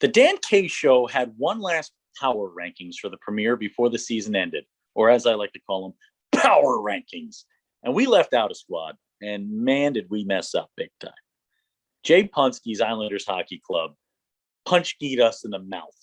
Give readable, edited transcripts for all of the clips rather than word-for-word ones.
The Dan K Show had one last power rankings for the premiere before the season ended, or as I like to call them, power rankings. And we left out a squad, and man, did we mess up big time. Jay Punski's Islanders Hockey Club punch-keyed us in the mouth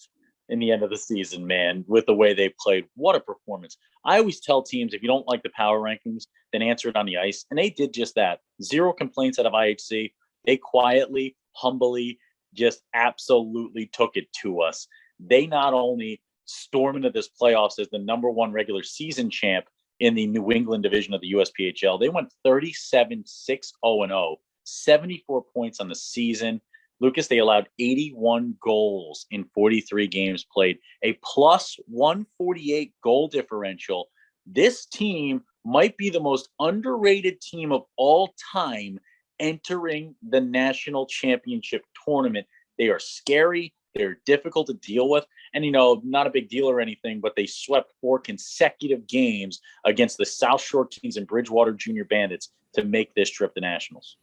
in the end of the season, man, with the way they played. What a performance. I always tell teams, if you don't like the power rankings, then answer it on the ice. And they did just that. Zero complaints out of IHC. They quietly, humbly, just absolutely took it to us. They not only stormed into this playoffs as the number one regular season champ in the New England division of the USPHL, they went 37-6-0-0, 74 points on the season. Lucas, they allowed 81 goals in 43 games played, a plus 148 goal differential. This team might be the most underrated team of all time entering the national championship tournament. They are scary. They're difficult to deal with. And, not a big deal or anything, but they swept 4 consecutive games against the South Shore Kings and Bridgewater Junior Bandits to make this trip to nationals.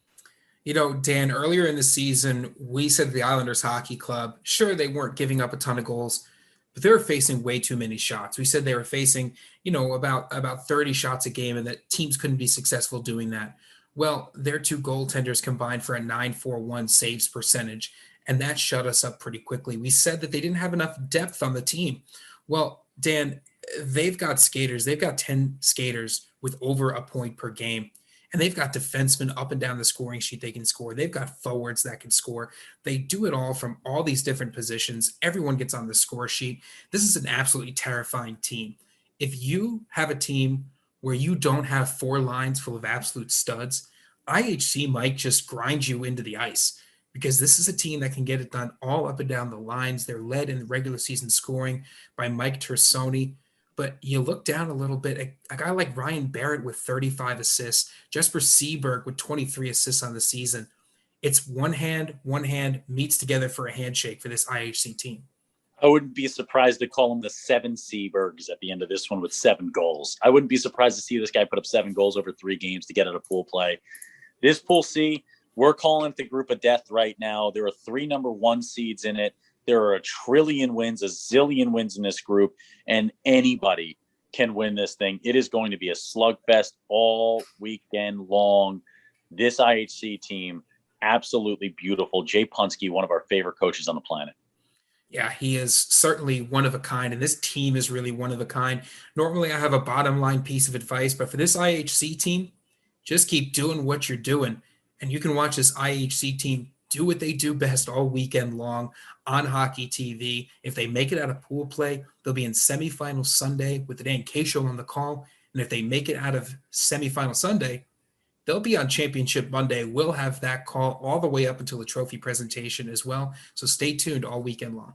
Dan, earlier in the season, we said the Islanders Hockey Club, sure, they weren't giving up a ton of goals, but they were facing way too many shots. We said they were facing, about 30 shots a game and that teams couldn't be successful doing that. Well, their 2 goaltenders combined for a .941 saves percentage, and that shut us up pretty quickly. We said that they didn't have enough depth on the team. Well, Dan, they've got skaters. They've got 10 skaters with over a point per game. And they've got defensemen up and down the scoring sheet they can score. They've got forwards that can score. They do it all from all these different positions. Everyone gets on the score sheet. This is an absolutely terrifying team. If you have a team where you don't have 4 lines full of absolute studs, IHC might just grind you into the ice because this is a team that can get it done all up and down the lines. They're led in the regular season scoring by Mike Tersoni. But you look down a little bit, a guy like Ryan Barrett with 35 assists, Jesper Seberg with 23 assists on the season. It's one hand meets together for a handshake for this IHC team. I wouldn't be surprised to call him the 7 Sebergs at the end of this one with 7 goals. I wouldn't be surprised to see this guy put up 7 goals over 3 games to get out of pool play. This Pool C, we're calling it the group of death right now. There are 3 number 1 seeds in it. There are a trillion wins, a zillion wins in this group, and anybody can win this thing. It is going to be a slugfest all weekend long. This IHC team, absolutely beautiful. Jay Punski, one of our favorite coaches on the planet. Yeah, he is certainly one of a kind, and this team is really one of a kind. Normally, I have a bottom line piece of advice, but for this IHC team, just keep doing what you're doing, and you can watch this IHC team do what they do best all weekend long on Hockey TV. If they make it out of pool play, they'll be in semifinal Sunday with the Dan K Show on the call. And if they make it out of semifinal Sunday, they'll be on Championship Monday. We'll have that call all the way up until the trophy presentation as well. So stay tuned all weekend long.